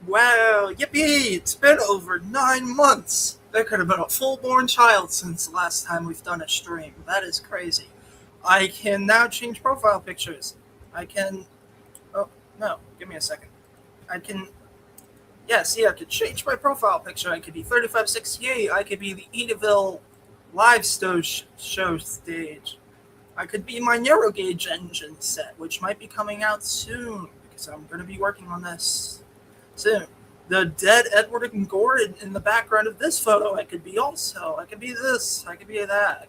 Wow, yippee! It's been over 9 months! There could have been a full-born child since the last time we've done a stream. That is crazy. I can now change profile pictures. I can. Oh, no, give me a second. I can. Yeah, see, I could change my profile picture. I could be 3568. I could be the Edaville live show stage. I could be my NeuroGauge engine set, which might be coming out soon because I'm going to be working on this soon. The dead Edward and Gordon in the background of this photo. I could be also. I could be this. I could be that.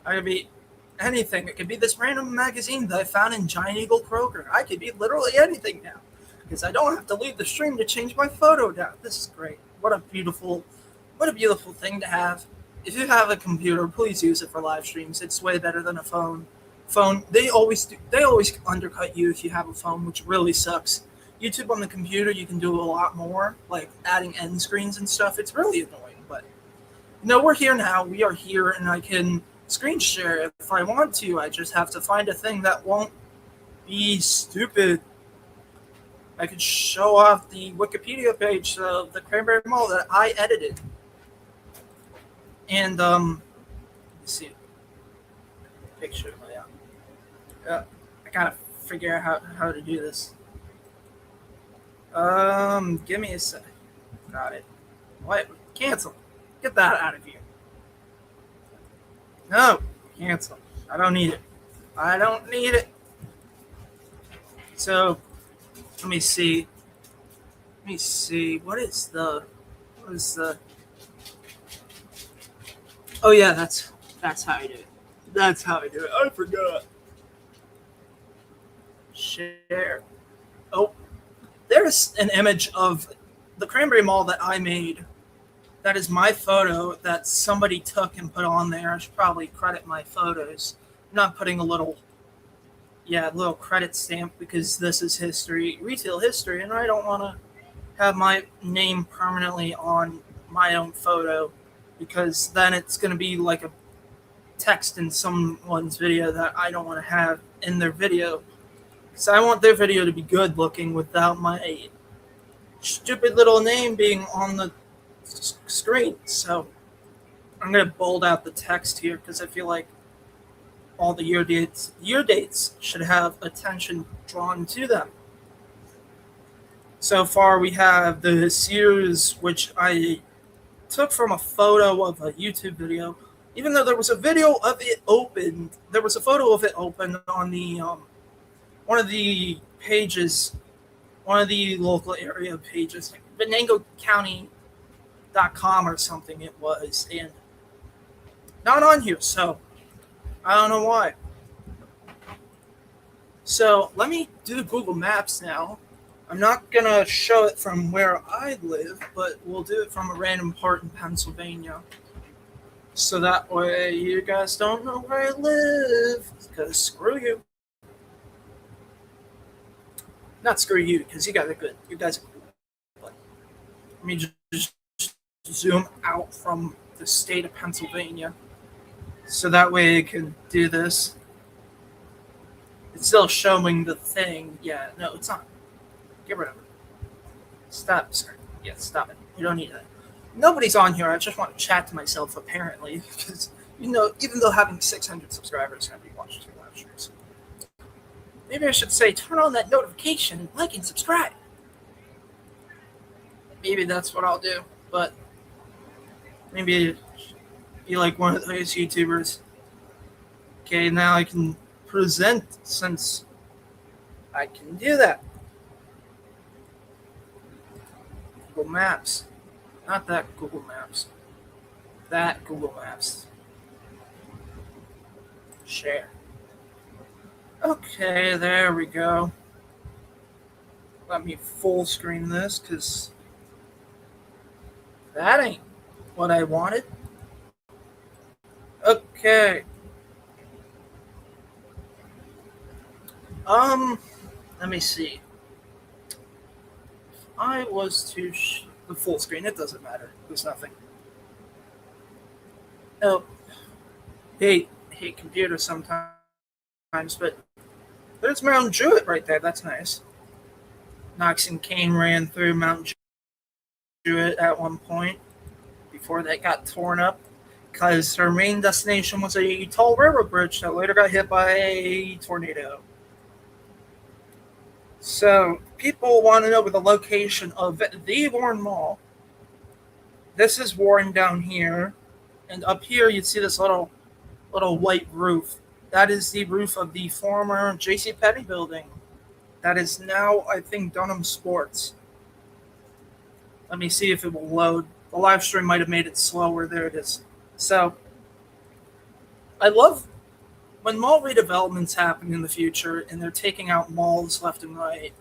I could be anything. It could be this random magazine that I found in Giant Eagle Kroger. I could be literally anything now because I don't have to leave the stream to change my photo down. This is great. What a beautiful thing to have. If you have a computer, please use it for live streams. It's way better than a phone. They always undercut you if you have a phone, which really sucks. YouTube on the computer, you can do a lot more, like adding end screens and stuff. It's really annoying, but we're here now. We are here, and I can screen share if I want to. I just have to find a thing that won't be stupid. I could show off the Wikipedia page of the Cranberry Mall that I edited. And, let's see. Picture layout. I gotta figure out how to do this. Give me a sec. Got it. What? Cancel. Get that out of here. No. Cancel. I don't need it. I don't need it. So, let me see. What is the? Oh yeah, that's how I do it. That's how I do it. I forgot. Share. Oh, there's an image of the Cranberry Mall that I made. That is my photo that somebody took and put on there. I should probably credit my photos. I'm not putting a little credit stamp because this is history, retail history, and I don't want to have my name permanently on my own photo because then it's going to be like a text in someone's video that I don't want to have in their video. So I want their video to be good looking without my stupid little name being on the screen. So I'm going to bold out the text here because I feel like all the year dates should have attention drawn to them. So far we have the Sears, which I took from a photo of a YouTube video. Even though there was a video of it open, there was a photo of it open on the one of the pages, one of the local area pages, like VenangoCounty.com or something it was, and not on here, so I don't know why. So let me do Google Maps now. I'm not going to show it from where I live, but we'll do it from a random part in Pennsylvania. So that way you guys don't know where I live, because screw you. Not screw you, because you guys are good. You guys are cool. But let me just zoom out from the state of Pennsylvania. So that way I can do this. It's still showing the thing. Yeah, no, it's not. Get rid of it. Stop, sir. Yeah, stop it. You don't need that. Nobody's on here. I just want to chat to myself, apparently. Because, even though having 600 subscribers, nobody watches your live streams. Maybe I should say, turn on that notification and like and subscribe. Maybe that's what I'll do. But maybe be like one of those YouTubers. Okay, now I can present since I can do that. Google Maps. Not that Google Maps. That Google Maps. Share. Okay, there we go. Let me full screen this because that ain't what I wanted. Okay. Let me see. If I was to the full screen, it doesn't matter. There's nothing. Oh, hate computers sometimes, but there's Marilyn Jewett right there. That's nice. Knox and Kane ran through Mount Jewett at one point before that got torn up because her main destination was a tall railroad bridge that later got hit by a tornado. So people want to know where the location of the Warren Mall. This is Warren down here, and up here you see this little white roof. That is the roof of the former J.C. Penney building. That is now, I think, Dunham Sports. Let me see if it will load. The live stream might have made it slower. There it is. So, I love when mall redevelopments happen in the future and they're taking out malls left and right.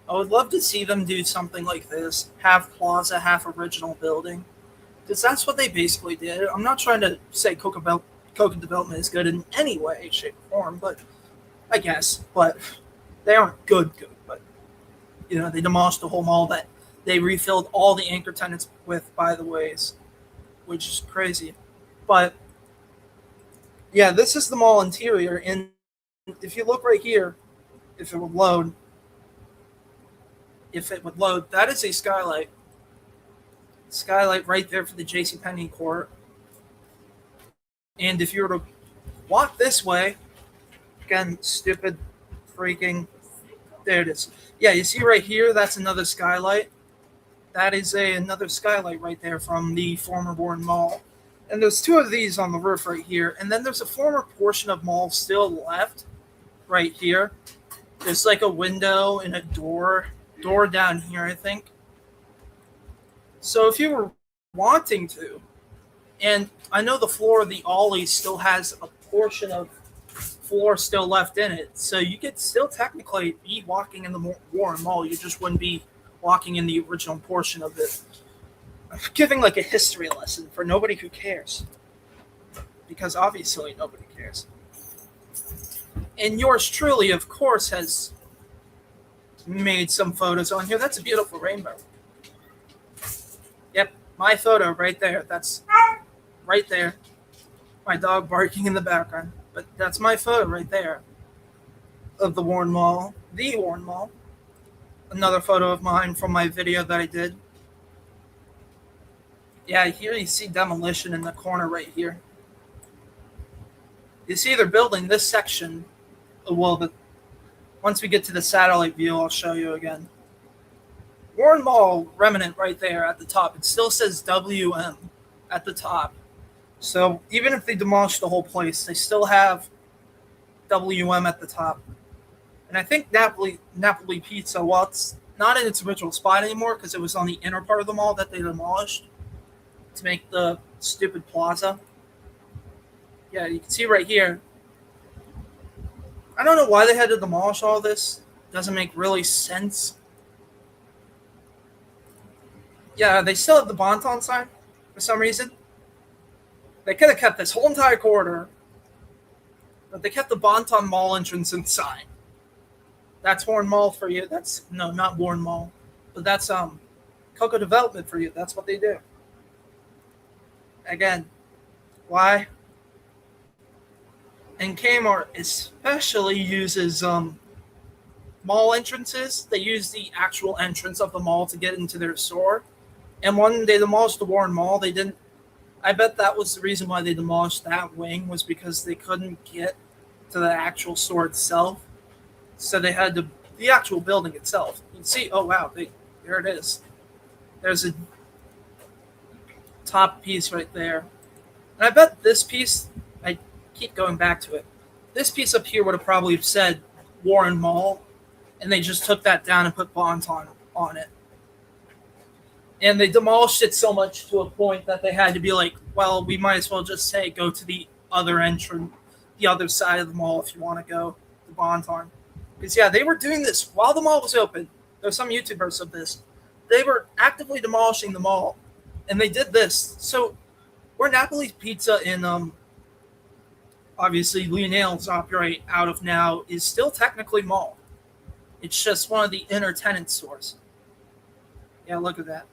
I would love to see them do something like this. Half plaza, half original building. Because that's what they basically did. I'm not trying to say Coca Development is good in any way, shape, or form, but I guess. But they aren't good. But, they demolished the whole mall that they refilled all the anchor tenants with, by the ways, which is crazy. But, yeah, this is the mall interior. And if you look right here, if it would load, that is a skylight. Skylight right there for the JCPenney court. And if you were to walk this way, again, stupid freaking, there it is. Yeah, you see right here, that's another skylight. That is another skylight right there from the former Warren Mall. And there's two of these on the roof right here. And then there's a former portion of mall still left right here. There's like a window and a door down here, I think. So if you were wanting to, and I know the floor of the Ollie still has a portion of floor still left in it, so you could still technically be walking in the Warren Mall. You just wouldn't be walking in the original portion of it. I'm giving like a history lesson for nobody who cares, because obviously nobody cares. And yours truly, of course, has made some photos on here. That's a beautiful rainbow. Yep, my photo right there. That's right there. My dog barking in the background. But that's my photo right there of the Warren Mall. The Warren Mall. Another photo of mine from my video that I did. Yeah, here you see demolition in the corner right here. You see they're building this section. Well, once we get to the satellite view, I'll show you again. Warren Mall remnant right there at the top. It still says WM at the top. So even if they demolish the whole place, they still have WM at the top. And I think Napoli Pizza, while it's not in its original spot anymore because it was on the inner part of the mall that they demolished to make the stupid plaza. Yeah, you can see right here. I don't know why they had to demolish all this. Doesn't make really sense. Yeah, they still have the Bon-Ton sign for some reason. They could have kept this whole entire corridor, but they kept the Bon-Ton Mall entrance and sign. That's Warren Mall for you. That's not Warren Mall, but that's Coca Development for you. That's what they do. Again, why? And Kmart especially uses mall entrances. They use the actual entrance of the mall to get into their store. And when they demolished the Warren Mall, they didn't. I bet that was the reason why they demolished that wing, was because they couldn't get to the actual store itself. So they had the actual building itself. You can see, oh wow, there it is. There's a top piece right there. And I bet this piece, I keep going back to it. This piece up here would have probably said Warren Mall, and they just took that down and put Bon-Ton on it. And they demolished it so much to a point that they had to be like, well, we might as well just say go to the other entrance, the other side of the mall if you want to go to Bon-Ton. Because, yeah, they were doing this while the mall was open. There's some YouTubers of this. They were actively demolishing the mall, and they did this. So where Napoli's Pizza and obviously Lionel's operate out of now is still technically mall. It's just one of the inner tenant stores. Yeah, look at that.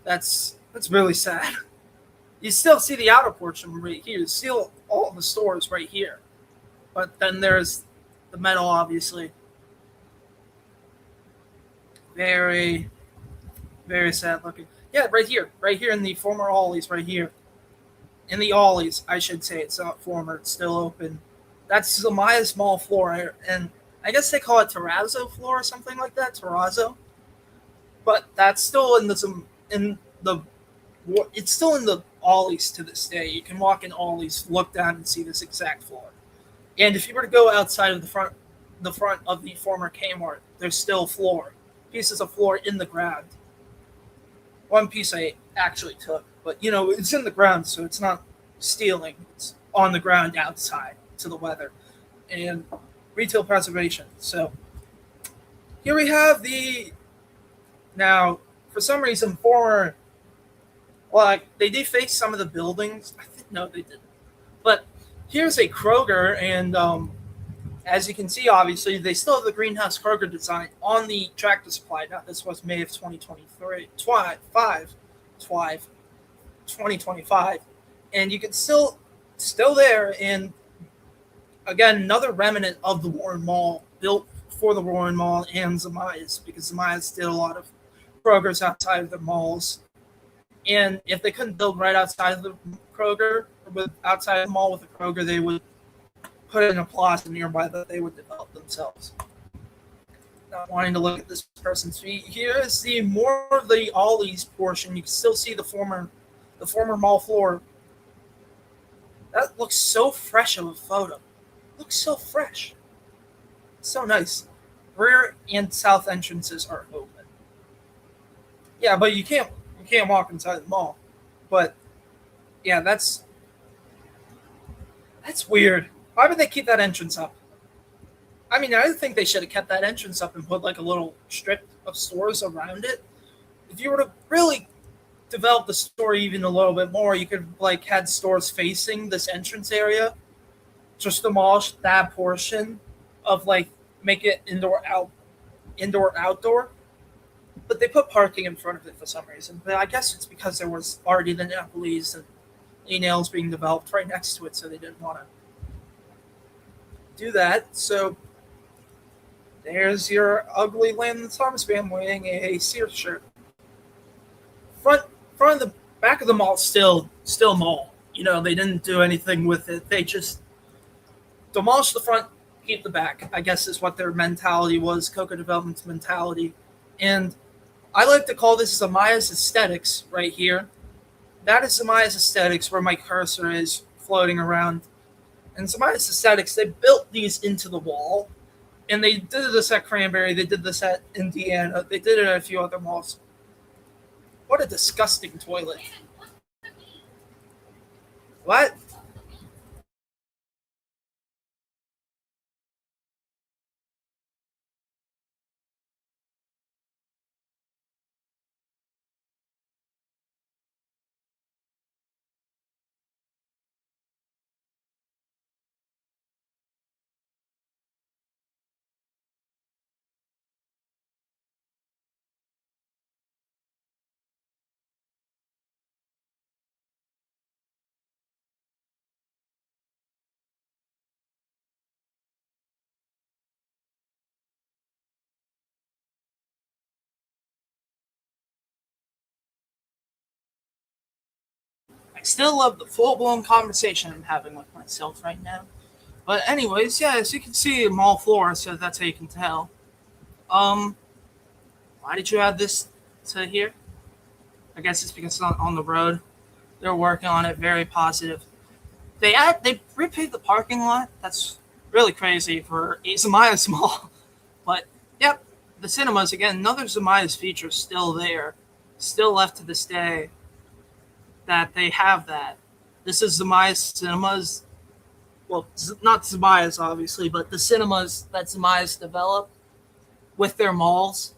That's really sad. You still see the outer portion right here. You see all the stores right here. But then there's the metal, obviously. Very, very sad looking. Yeah, right here in the former Ollie's, right here in the Ollie's, I should say. It's not former; it's still open. That's Zamaya's mall floor, and I guess they call it terrazzo floor or something like that. Terrazzo, but that's still in the it's still in the Ollie's to this day. You can walk in Ollie's, look down, and see this exact floor. And if you were to go outside of the front of the former Kmart, there's still pieces of floor in the ground. One piece I actually took, but it's in the ground, so it's not stealing. It's on the ground outside to the weather and retail preservation. So here we have the now for some reason former. Well, they defaced some of the buildings. I think no, they didn't. But here's a Kroger, and as you can see, obviously they still have the greenhouse Kroger design on the Tractor Supply. Now this was May of 2023, 2025, and you can still there. And again, another remnant of the Warren Mall, built for the Warren Mall and Zamaya's, because Zamaya's did a lot of Kroger's outside of the malls. And if they couldn't build right outside of the Kroger, or outside of the mall with the Kroger, they would put in a plaza nearby that they would develop themselves. Not wanting to look at this person's feet. Here is the more of the Ollie's portion. You can still see the former mall floor. That looks so fresh of a photo. Looks so fresh. So nice. Rear and south entrances are open. Yeah, but you can't walk inside the mall. But yeah, that's weird. Why would they keep that entrance up? I mean, I think they should have kept that entrance up and put like a little strip of stores around it. If you were to really develop the store even a little bit more, you could like had stores facing this entrance area. Just demolish that portion of like make it indoor outdoor. But they put parking in front of it for some reason. But I guess it's because there was already the Nepalese and nails being developed right next to it, so they didn't want to do that. So there's your ugly Landon Thomas band wearing a Sears shirt. Front of the back of the mall still mall. They didn't do anything with it. They just demolished the front, keep the back. I guess is what their mentality was, Coco Development's mentality. And I like to call this Zamaya's Aesthetics right here. That is Zamaya's Aesthetics where my cursor is floating around. And Zamaya's Aesthetics, they built these into the wall. And they did this at Cranberry. They did this at Indiana. They did it at a few other malls. What a disgusting toilet. What? I still love the full-blown conversation I'm having with myself right now. But anyways, yeah, as you can see, mall floor, so that's how you can tell. Um, why did you add this to here? I guess it's because it's not on the road. They're working on it, very positive. They repaved the parking lot. That's really crazy for a Zamaya's mall. But yep, the cinemas again, another Zamaya's feature still there, still left to this day. That they have that. This is Zamaya's cinemas. Well, not Zamaya's obviously, but the cinemas that Zamaya's developed with their malls.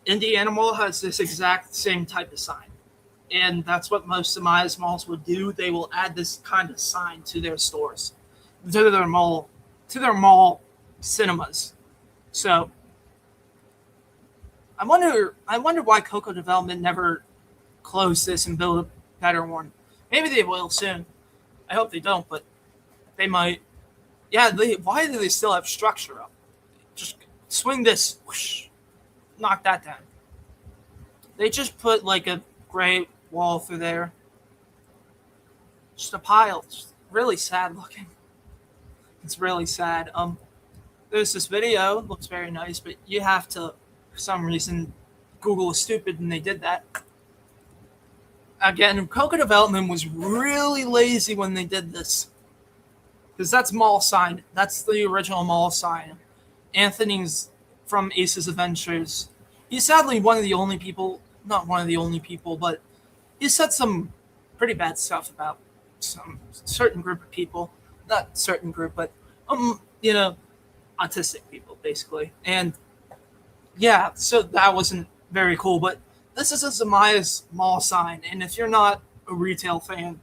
Indiana Mall has this exact same type of sign. And that's what most Zamaya's malls would do. They will add this kind of sign to their stores, to their mall cinemas. So I wonder why Coco Development never closed this and built a better one. Maybe they will soon. I hope they don't, but they might. Yeah, why do they still have structure up? Just swing this, whoosh, knock that down. They just put like a gray wall through there. Just a pile. Just really sad looking. It's really sad. There's this video. It looks very nice, but you have to, for some reason, Google is stupid and they did that. Again, Coca Development was really lazy when they did this. Because that's mall sign. That's the original mall sign. Anthony's from Ace's Adventures. He's sadly one of the only people, not one of the only people, but he said some pretty bad stuff about some certain group of people. Not certain group, but, autistic people, basically. And yeah, so that wasn't very cool, but this is a Zamaya's mall sign, and if you're not a retail fan,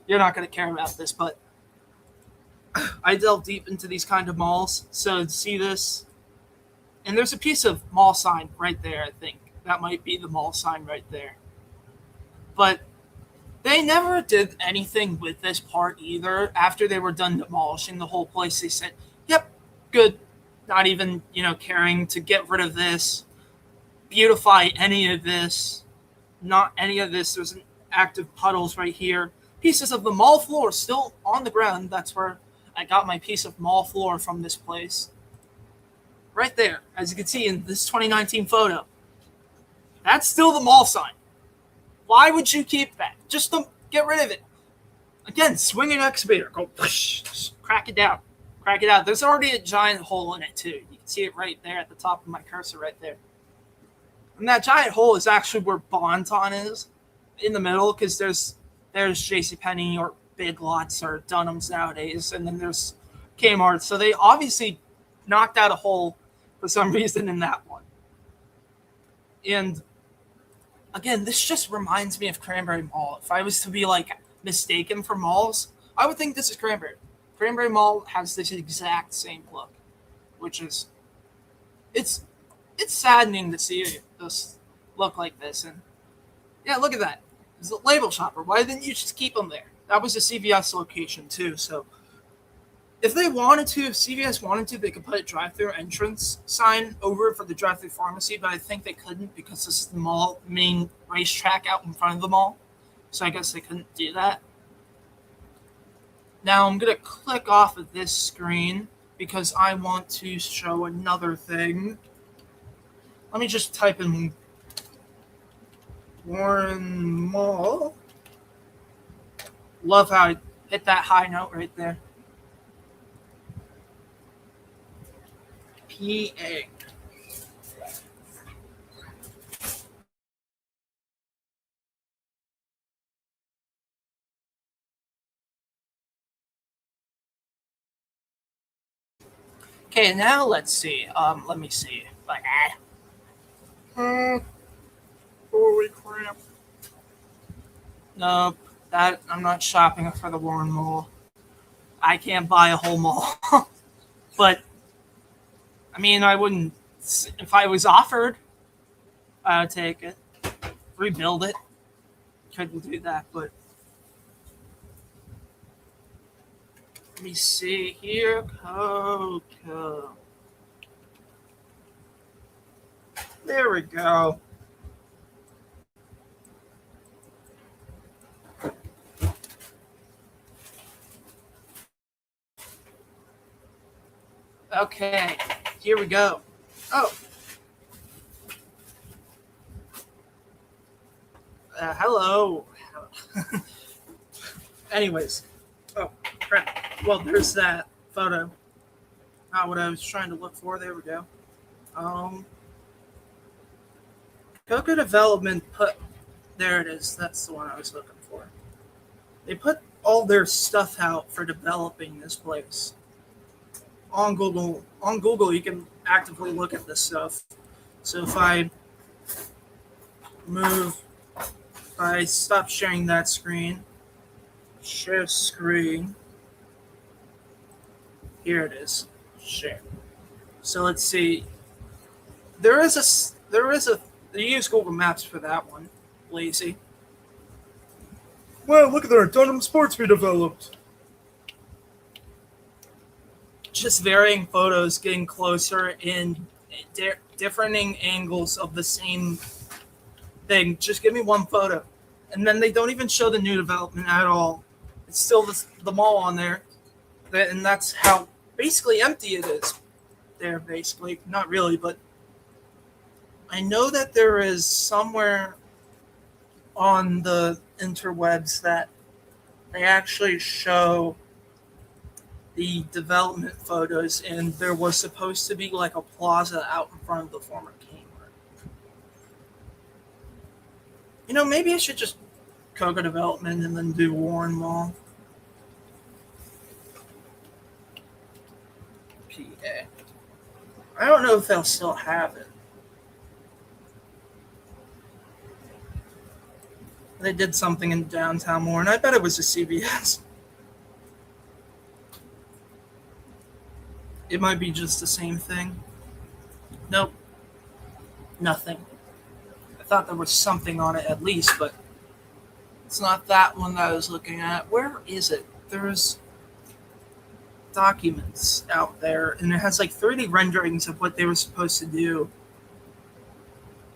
you're not going to care about this, but I delve deep into these kind of malls, so see this, and there's a piece of mall sign right there, I think. That might be the mall sign right there. But they never did anything with this part either. After they were done demolishing the whole place, they said, yep, good. Not even, caring to get rid of this, beautify any of this, not any of this. There's an active puddles right here. Pieces of the mall floor still on the ground. That's where I got my piece of mall floor from this place. Right there, as you can see in this 2019 photo. That's still the mall sign. Why would you keep that? Just don't get rid of it. Again, swing an excavator. Go push. Just crack it down. Crack it out. There's already a giant hole in it, too. You can see it right there at the top of my cursor right there. And that giant hole is actually where Bon-Ton is, in the middle, because there's JCPenney or Big Lots or Dunham's nowadays, and then there's Kmart. So they obviously knocked out a hole for some reason in that one. And again, this just reminds me of Cranberry Mall. If I was to be mistaken for malls, I would think this is Cranberry. Cranberry Mall has this exact same look, which is it's saddening to see this look like this. And yeah, look at that. It's a label shopper. Why didn't you just keep them there? That was a CVS location too. So if they wanted to, if CVS wanted to, they could put a drive-through entrance sign over for the drive-through pharmacy, but I think they couldn't because this is the mall main racetrack out in front of the mall. So I guess they couldn't do that. Now I'm going to click off of this screen because I want to show another thing. Let me just type in Warren Mall. Love how I hit that high note right there. PA. Okay, now let's see. Let me see. Holy crap. Nope. That I'm not shopping for the Warren Mall. I can't buy a whole mall. But I mean, I wouldn't. If I was offered, I would take it. Rebuild it. Couldn't do that, but let me see here. Coco. There we go. Okay, here we go. Oh. Hello. Anyways. Oh, crap. Well, there's that photo. Not what I was trying to look for. There we go. Coca Development put... There it is. That's the one I was looking for. They put all their stuff out for developing this place. On Google, you can actively look at this stuff. So if I stop sharing that screen, share screen, here it is, share. So let's see. They use Google Maps for that one. Lazy. Well, look at there, Dunham Sports we developed. Just varying photos, getting closer in differing angles of the same thing. Just give me one photo. And then they don't even show the new development at all. It's still the mall on there. And that's how basically empty it is there, basically. Not really, but I know that there is somewhere on the interwebs that they actually show the development photos, and there was supposed to be like a plaza out in front of the former Kmart. Maybe I should just Coca Development and then do Warren Mall. PA. I don't know if they'll still have it. They did something in downtown Warren. I bet it was a CVS. It might be just the same thing. Nope. Nothing. I thought there was something on it at least, but it's not that one that I was looking at. Where is it? There's documents out there, and it has like 3D renderings of what they were supposed to do.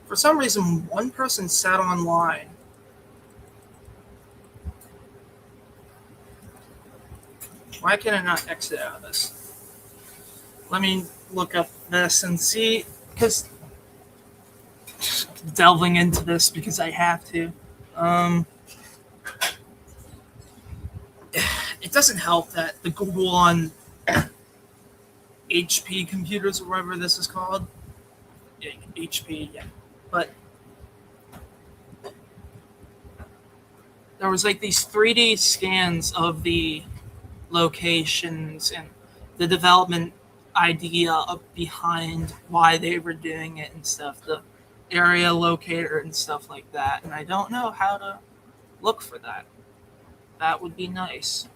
For some reason, one person sat online. Why can I not exit out of this? Let me look up this and see, because delving into this because I have to. It doesn't help that the Google on HP computers or whatever this is called. Yeah, HP, yeah. But there was like these 3D scans of the locations and the development idea of behind why they were doing it and stuff, the area locator and stuff like that. And I don't know how to look for that. That would be nice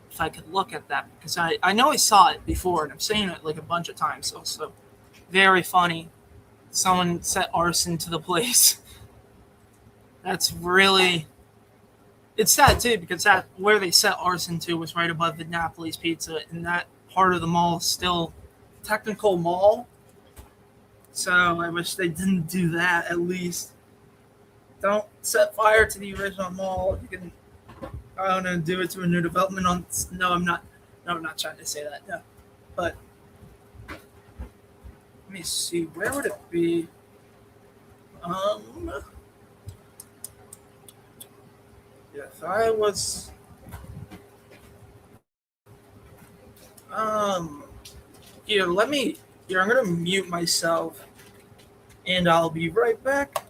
if I could look at that, because I know I saw it before and I've seen it like a bunch of times. Also, very funny. Someone set arson to the place. That's really... It's sad too, because that where they set arson to was right above the Napoli's Pizza, and that part of the mall is still technical mall. So I wish they didn't do that. At least don't set fire to the original mall. You can, I don't know, do it to a new development on. No, I'm not. No, I'm not trying to say that. No, but let me see. Where would it be? If I was, here, I'm gonna mute myself, and I'll be right back.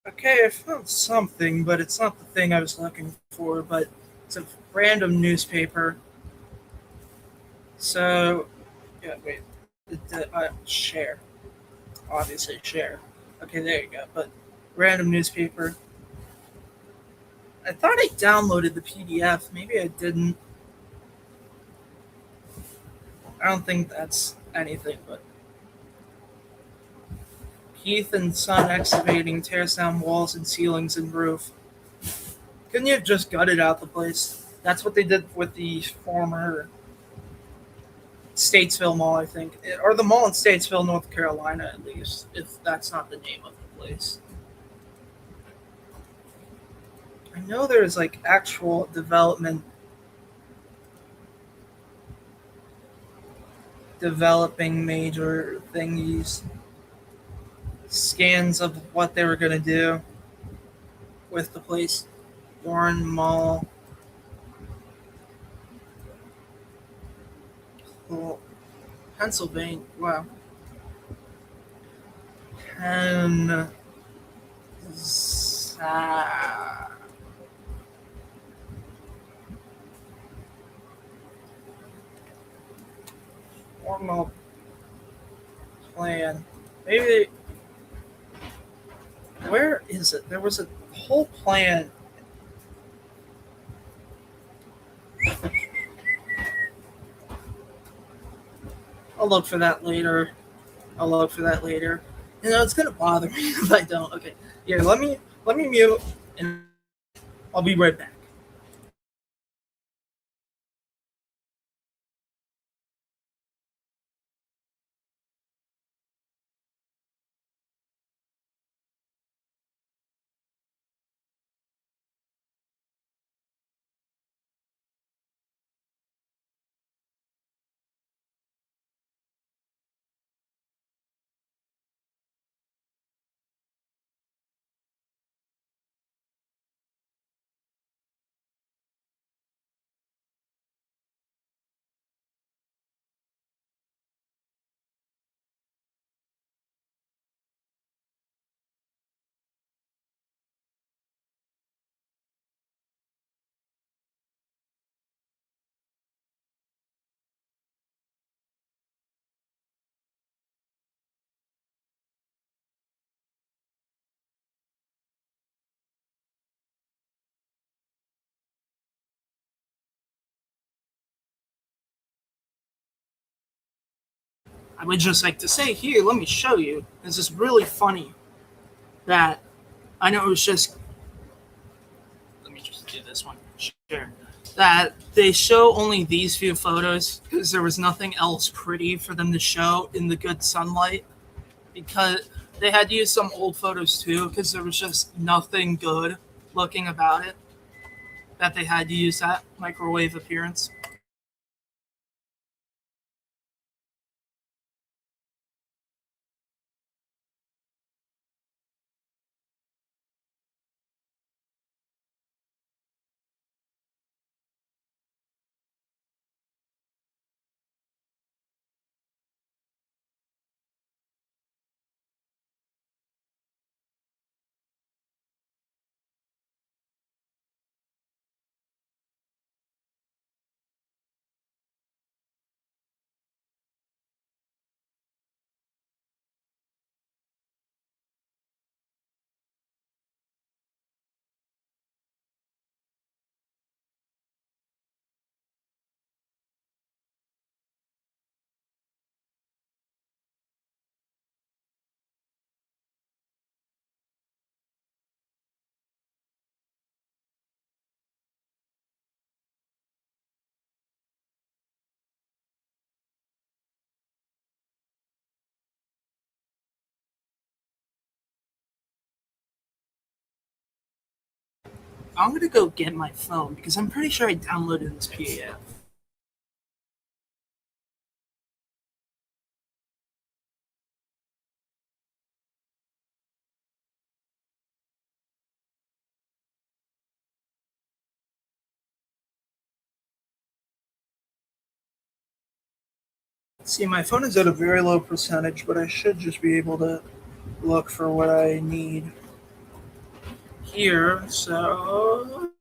Okay, I found something, but it's not the thing I was looking for. But it's a random newspaper. So, yeah, wait, share, obviously share. Okay, there you go. But random newspaper. I thought I downloaded the PDF. Maybe I didn't. I don't think that's anything, but Heath and Son excavating tears down walls and ceilings and roof. Couldn't you have just gutted out the place? That's what they did with the former Statesville Mall, I think. Or the mall in Statesville, North Carolina, at least, if that's not the name of the place. I know there's like actual developing major thingies. scans of what they were going to do with the place. Warren Mall, well, Pennsylvania. Wow. Penn. Formal plan. Maybe. Where is it? There was a whole plan. I'll look for that later. I'll look for that later. You know, it's gonna bother me if I don't. Okay. Yeah, let me mute and I'll be right back. I would just like to say here, let me show you. This is really funny that I know it was just let me just do this one. Sure. That they show only these few photos because there was nothing else pretty for them to show in the good sunlight. Because they had to use some old photos too because there was just nothing good looking about it. That they had to use that microwave appearance. I'm gonna go get my phone because I'm pretty sure I downloaded this PDF. See, my phone is at a very low percentage, but I should just be able to look for what I need here. So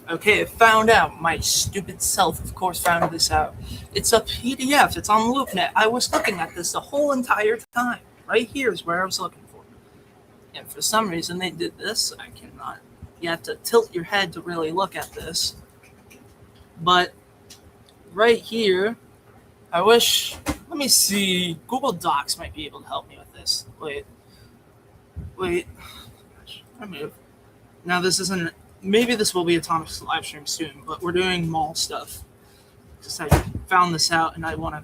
Okay, I found out. My stupid self, of course, found this out. It's a PDF. It's on LoopNet. I was looking at this the whole entire time. Right here is where I was looking for. And for some reason, they did this. I cannot. You have to tilt your head to really look at this. But right here, I wish. Let me see. Google Docs might be able to help me with this. Wait. Gosh, I moved. Now this isn't. Maybe this will be a Thomas live stream soon, but we're doing mall stuff. Just I found this out, and I want to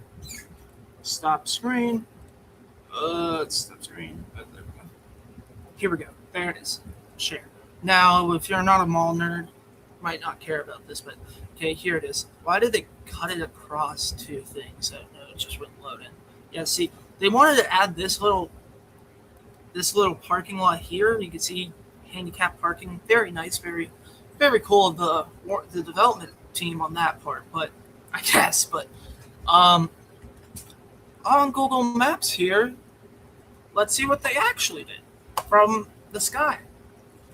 stop screen. Stop screen. Oh, there we go. Here we go. There it is. Share. Now, if you're not a mall nerd, you might not care about this, but okay, here it is. Why did they cut it across two things? I don't know. It just wouldn't load in. Yeah, see, they wanted to add this little parking lot here. You can see handicap parking. Very nice, very, very cool of the development team on that part. But I guess, on Google Maps here, let's see what they actually did from the sky.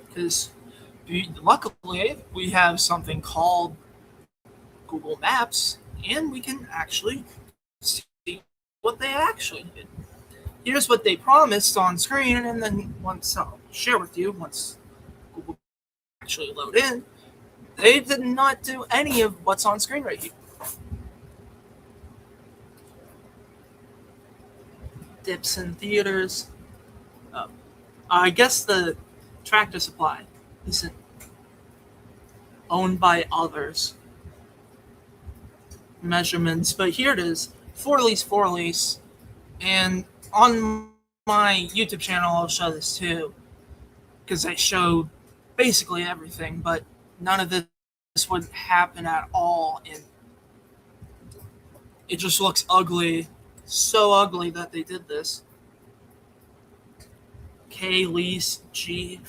Because luckily we have something called Google Maps, and we can actually see what they actually did. Here's what they promised on screen, and then once I'll share with you, once Google actually load in, they did not do any of what's on screen right here. Dips in theaters. I guess the Tractor Supply isn't owned by others. Measurements, but here it is. For lease. And on my YouTube channel, I'll show this too, because I showed basically everything, but none of this would happen at all, and it just looks ugly. So ugly that they did this. K, lease, G.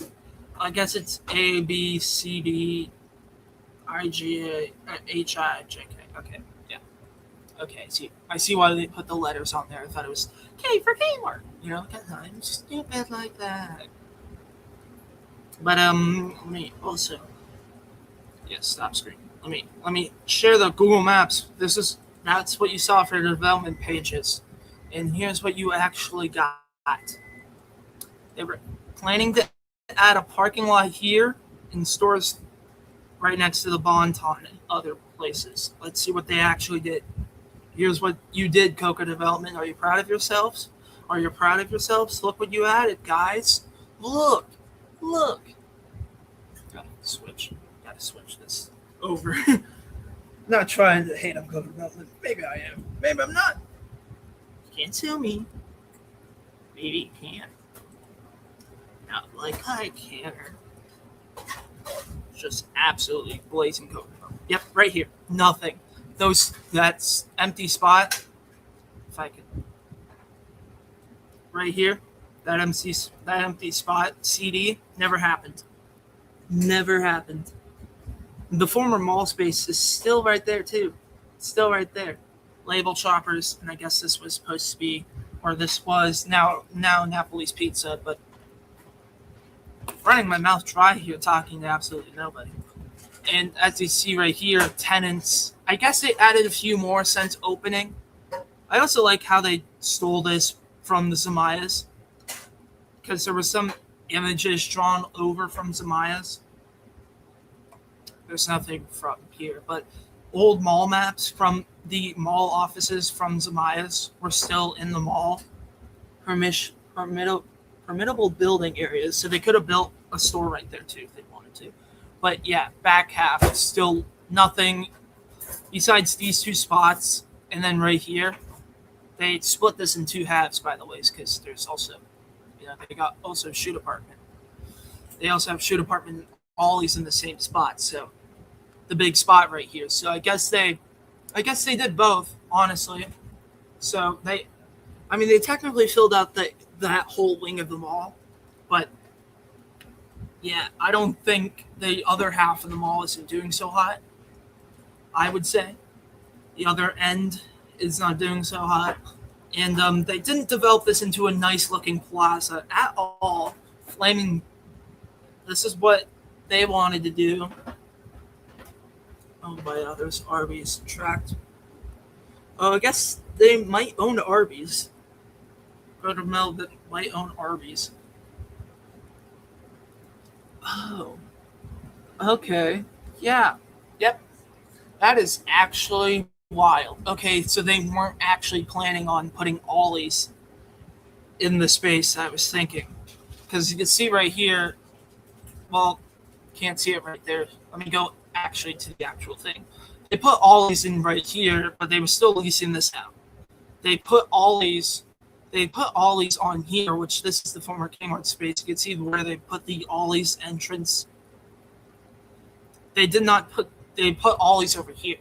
I guess it's A, B, C, D, I, G, H, I, J, K. Okay, yeah. Okay, I see why they put the letters on there. I thought it was K for Kmart. Because I'm stupid like that. But let me also. Stop screen. Let me share the Google Maps. That's what you saw for the development pages, and here's what you actually got. They were planning to add a parking lot here and stores right next to the Bon-Ton and other places. Let's see what they actually did. Here's what you did, Coca Development. Are you proud of yourselves? Are you proud of yourselves? Look what you added, guys. Look. Gotta switch this over. Not trying to hate on Coca Development. Maybe I am. Maybe I'm not. You can't sue me. Maybe you can. Not like I can. Just absolutely blazing Coca Development. Yep, right here. Nothing. That's empty spot. If I could. Right here. That empty spot. CD. Never happened. The former mall space is still right there too. Still right there. Label Shoppers, and I guess this was supposed to be, or this was now Napoli's Pizza, but running my mouth dry here talking to absolutely nobody. And as you see right here, tenants, I guess they added a few more since opening. I also like how they stole this from the Zamayas, because there were some images drawn over from Zamayas. There's nothing from here, but old mall maps from the mall offices from Zamayas were still in the mall. Permittable building areas, so they could have built a store right there too if they wanted to. But yeah, back half, still nothing besides these two spots, and then right here. They split this in two halves, by the way, because there's also, they got also shoot apartment. They also have shoot apartment all these in the same spot, so the big spot right here. So I guess they did both, honestly. So they technically filled out that whole wing of the mall, but yeah, I don't think the other half of the mall isn't doing so hot. I would say the other end is not doing so hot, and they didn't develop this into a nice looking plaza at all. This is what they wanted to do. owned by others. Arby's tracked. I guess they might own Arby's. Go to Melvin might own Arby's. Oh, okay. Yeah. Yep. That is actually wild. Okay, so they weren't actually planning on putting Ollies in the space I was thinking. Because you can see right here, well, can't see it right there. Let me go actually to the actual thing. They put Ollies in right here, but they were still leasing this out. They put Ollies on here, which this is the former Kmart space. You can see where they put the Ollie's entrance. They put Ollie's over here.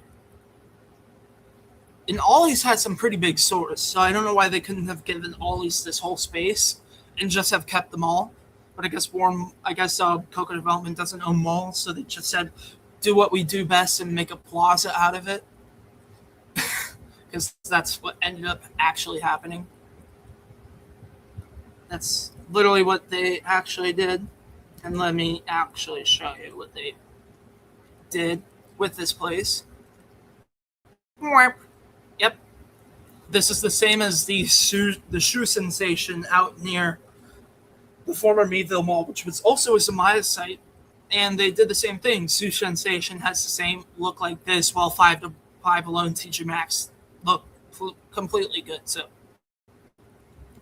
And Ollie's had some pretty big stores, so I don't know why they couldn't have given Ollie's this whole space and just have kept them all. But I guess Coco Development doesn't own malls, so they just said, do what we do best and make a plaza out of it. Because that's what ended up actually happening. That's literally what they actually did. And let me actually show you what they did with this place. Yep. This is the same as the shoe sensation out near the former Meadville Mall, which was also a Zamaya site. And they did the same thing. Shoe Sensation has the same look like this, while Five Below TJ Maxx look completely good. So,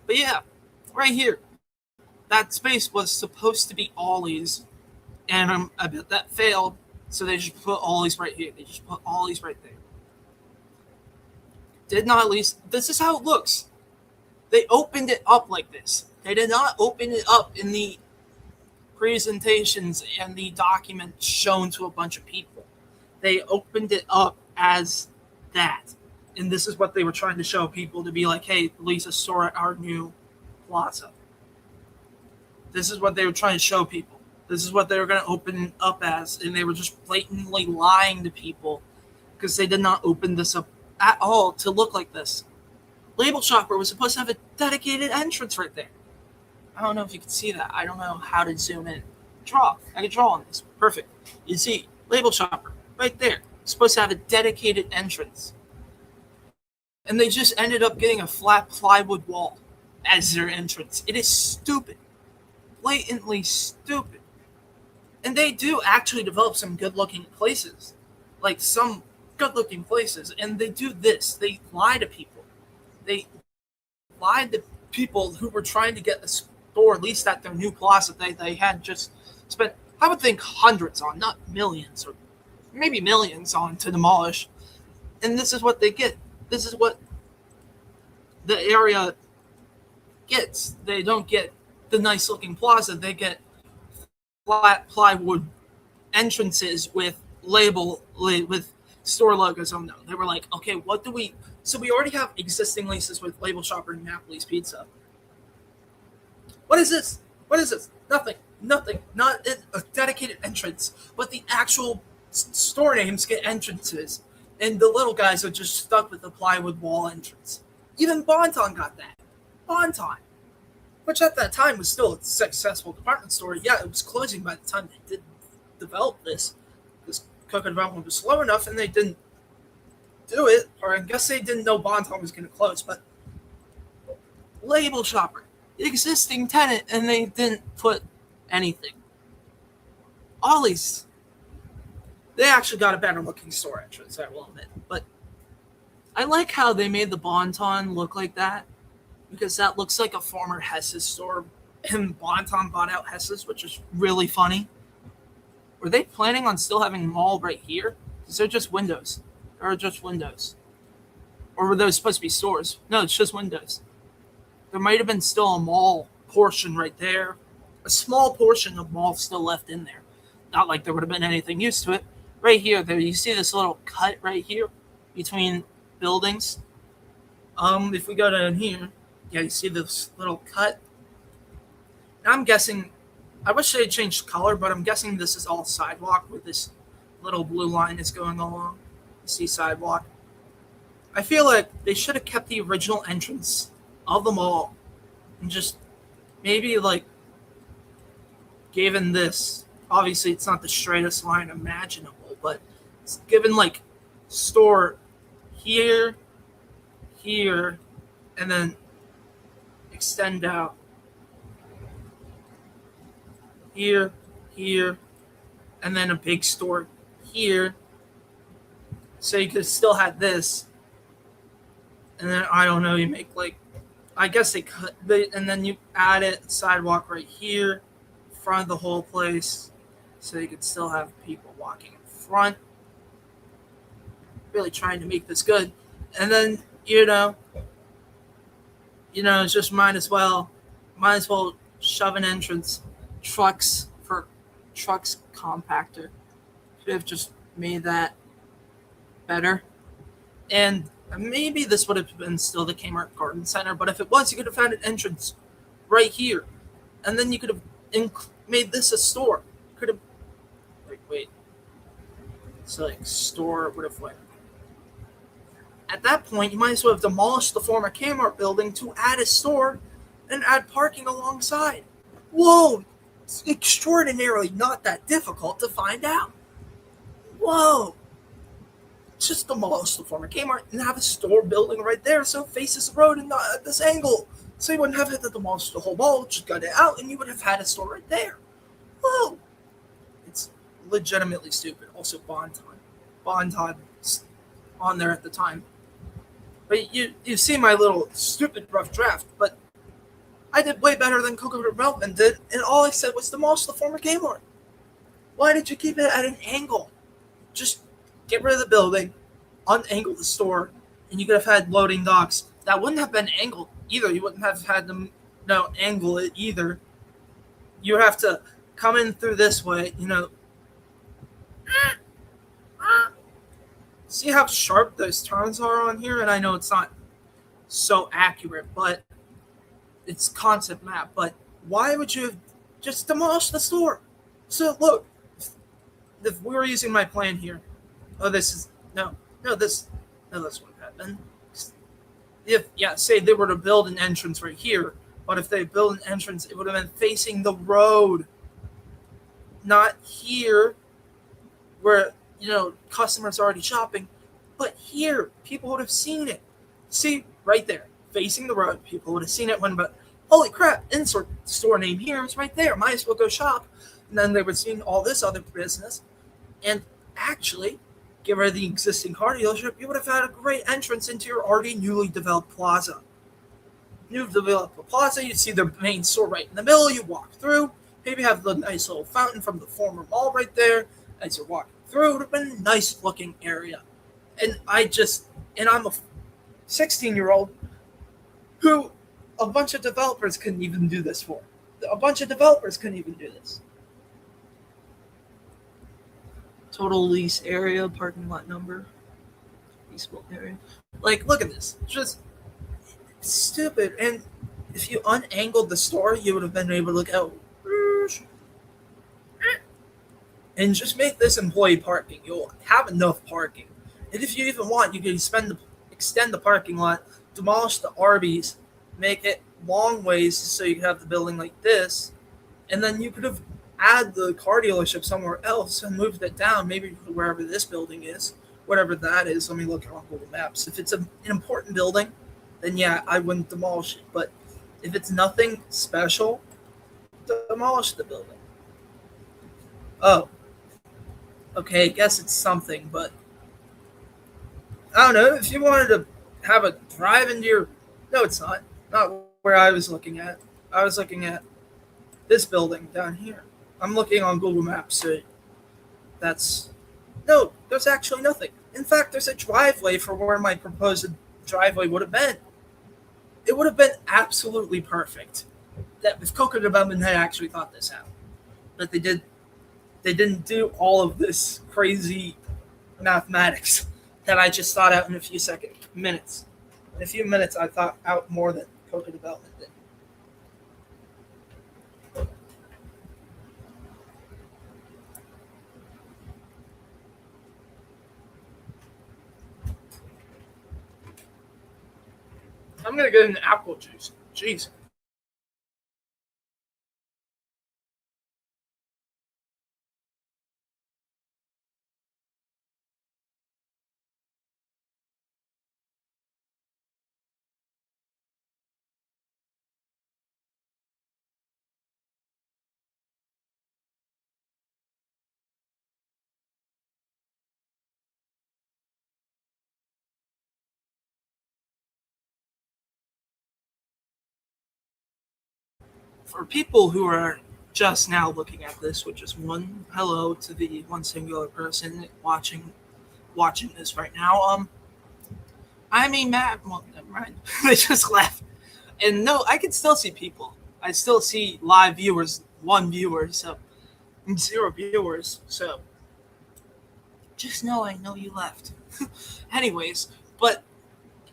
but yeah, right here, that space was supposed to be Ollie's, and I bet that failed. So they just put Ollie's right here. They just put Ollie's right there. Did not lease. This is how it looks. They opened it up like this. They did not open it up in the presentations and the documents shown to a bunch of people. They opened it up as that. And this is what they were trying to show people, to be like, hey, lease a store at our new plaza. This is what they were trying to show people. This is what they were going to open it up as. And they were just blatantly lying to people because they did not open this up at all to look like this. Label Shopper was supposed to have a dedicated entrance right there. I don't know if you can see that. I don't know how to zoom in. I can draw on this. Perfect. You see, Label Shopper right there. Supposed to have a dedicated entrance. And they just ended up getting a flat plywood wall as their entrance. It is stupid. Blatantly stupid. And they do actually develop some good-looking places. Like some good-looking places. And they do this. They lie to people. They lied to people who were trying to get the store leased at their new plaza they had just spent, I would think, hundreds on, not millions, or maybe millions on to demolish. And this is what they get. This is what the area gets. They don't get the nice looking plaza. They get flat plywood entrances with store logos on them. They were like, okay, what do we... So we already have existing leases with Label Shopper and Napoli's Pizza. What is this? What is this? Nothing. Nothing. Not a dedicated entrance. But the actual store names get entrances. And the little guys are just stuck with the plywood wall entrance. Even Bon-Ton got that. Bon-Ton. Which at that time was still a successful department store. Yeah, it was closing by the time they did develop this. Because Coco Development was slow enough and they didn't do it. Or I guess they didn't know Bon-Ton was going to close. But Label Shopper. Existing tenant, and they didn't put anything. Ollie's. They actually got a better looking store entrance, I will admit. But I like how they made the Bon-Ton look like that, because that looks like a former Hess's store, and Bon-Ton bought out Hess's, which is really funny. Were they planning on still having a mall right here? Because they're just windows. Or just windows. Or were those supposed to be stores? No, it's just windows. There might have been still a mall portion right there. A small portion of mall still left in there. Not like there would have been anything used to it. Right here, there you see this little cut right here between buildings. If we go down here, yeah, you see this little cut. Now I'm guessing, I wish they had changed color, but I'm guessing this is all sidewalk with this little blue line is going along. You see sidewalk. I feel like they should have kept the original entrance of the mall and just maybe like given this. Obviously, it's not the straightest line imaginable, but given like store here, here, and then extend out here, here, and then a big store here. So you could still have this, and then I don't know, you make like, I guess they cut, and then you add it sidewalk right here, front of the whole place, so you could still have people walking in front. Really trying to make this good, and then it's just might as well shove an entrance, trucks compactor. Should have just made that better. And maybe this would have been still the Kmart Garden Center, but if it was, you could have had an entrance right here, and then you could have made this a store. Could have wait. So like store would have went. At that point, you might as well have demolished the former Kmart building to add a store and add parking alongside. Whoa! It's extraordinarily not that difficult to find out. Whoa! Just demolish the former Kmart and have a store building right there so it faces the road and not at this angle. So you wouldn't have had to demolish the whole mall, just gut it out, and you would have had a store right there. Whoa! It's legitimately stupid. Also, bond time. Bond time on there at the time. But you see my little stupid rough draft, but I did way better than Coco Development did, and all I said was demolish the former Kmart. Why did you keep it at an angle? Just get rid of the building, unangle the store, and you could have had loading docks. That wouldn't have been angled either. You wouldn't have had them angle it either. You would have to come in through this way, See how sharp those turns are on here? And I know it's not so accurate, but it's concept map. But why would you have just demolished the store? So look, if we were using my plan here, this wouldn't happen. Say they were to build an entrance right here, but if they build an entrance, it would have been facing the road, not here, where customers are already shopping, but here people would have seen it. See, right there, facing the road, people would have seen it. But holy crap! Insert store name here. It's right there. Might as well go shop. And then they would see all this other business, and actually get rid of the existing car dealership. You would have had a great entrance into your already newly developed plaza. New developed plaza. You see the main store right in the middle. You walk through. Maybe have the nice little fountain from the former mall right there as you're walking through. It would have been a nice looking area. And I'm a 16-year-old who a bunch of developers couldn't even do this for. A bunch of developers couldn't even do this. Total lease area, parking lot number, leaseable area. Like, look at this. Just stupid. And if you unangled the store, you would have been able to look out and just make this employee parking. You'll have enough parking. And if you even want, you can extend the parking lot, demolish the Arby's, make it long ways so you could have the building like this, and then you could have add the car dealership somewhere else and moved it down, maybe wherever this building is, whatever that is. Let me look on Google Maps. If it's an important building, then yeah, I wouldn't demolish it. But if it's nothing special, demolish the building. Oh, okay, I guess it's something, but I don't know. If you wanted to have a drive into your... No, it's not. Not where I was looking at. I was looking at this building down here. I'm looking on Google Maps, so no, there's actually nothing. In fact, there's a driveway for where my proposed driveway would have been. It would have been absolutely perfect. That if Coco Development had actually thought this out. But they didn't do all of this crazy mathematics that I just thought out in a few minutes. In a few minutes, I thought out more than Coco Development did. I'm gonna get an apple juice. Jeez. For people who are just now looking at this, which is one hello to the one singular person watching this right now. I mean, Matt. Well, never mind. They just left. And no, I can still see people. I still see live viewers, one viewer, so zero viewers. So just know I know you left. Anyways, but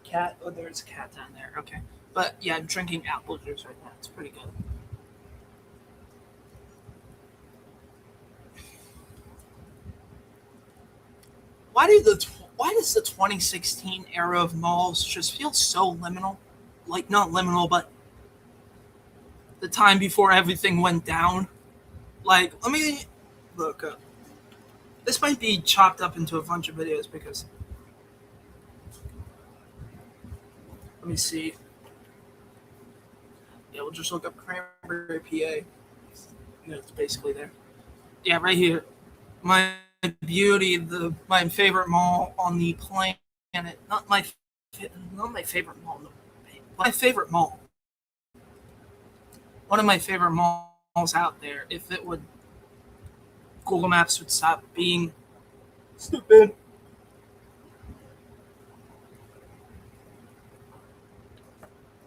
cat. Oh, there's a cat down there. Okay, but yeah, I'm drinking apple juice right now. It's pretty good. Why does the 2016 era of malls just feel so liminal? Like not liminal, but the time before everything went down. Like, let me look up. This might be chopped up into a bunch of videos because let me see. Yeah, we'll just look up Cranberry, PA. Yeah, it's basically there. Yeah, right here. My beauty, my favorite mall on the planet. Not my favorite mall. No, my favorite mall. One of my favorite malls out there. If it would, Google Maps would stop being stupid.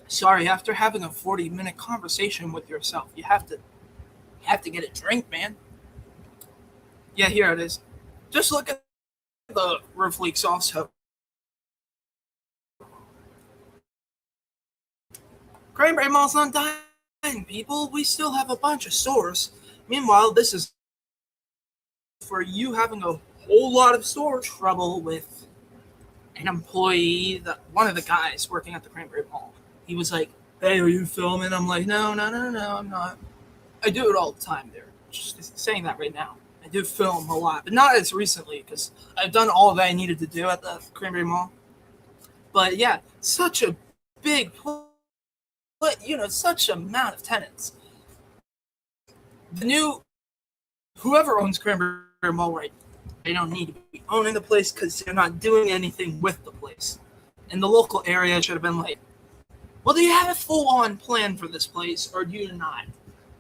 Sorry, after having a 40-minute conversation with yourself, you have to get a drink, man. Yeah, here it is. Just look at the roof leaks also. Cranberry Mall's not dying, people. We still have a bunch of stores. Meanwhile, this is for you having a whole lot of store trouble with an employee, one of the guys working at the Cranberry Mall. He was like, "Hey, are you filming?" I'm like, "No, no, no, no, I'm not." I do it all the time there. Just saying that right now. I do film a lot, but not as recently because I've done all that I needed to do at the Cranberry Mall. But yeah, such a big, such amount of tenants. The new whoever owns Cranberry Mall right, they don't need to be owning the place because they're not doing anything with the place. And the local area should have been like, well, do you have a full-on plan for this place or do you not?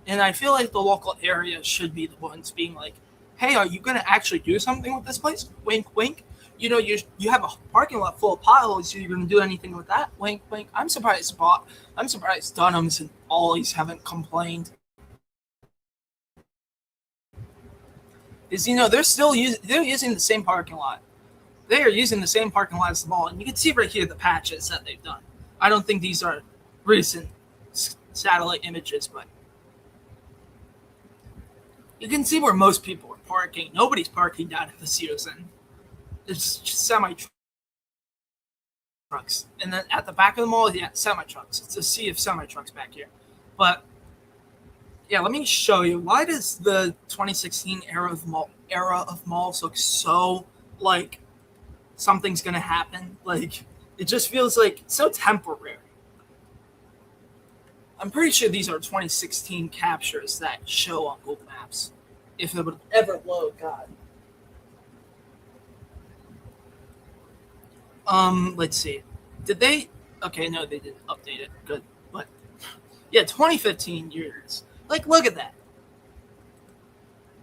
And I feel like the local area should be the ones being like, hey, are you going to actually do something with this place? Wink, wink. You have a parking lot full of potholes. So you're going to do anything with that? Wink, wink. I'm surprised Dunham's and Ollie's haven't complained. Is they're using the same parking lot. They are using the same parking lot as the mall, and you can see right here the patches that they've done. I don't think these are recent satellite images, but you can see where most people are parking. Nobody's parking down at the Sears end. It's just semi trucks, and then at the back of the mall, yeah, semi trucks. It's a sea of semi trucks back here. But yeah, let me show you. Why does the 2016 era of malls look so like something's gonna happen? Like it just feels like so temporary. I'm pretty sure these are 2016 captures that show on Google Maps. If it would ever load, God. Let's see. Did they? Okay, no, they didn't update it. Good, but yeah, 2015 years. Like, look at that.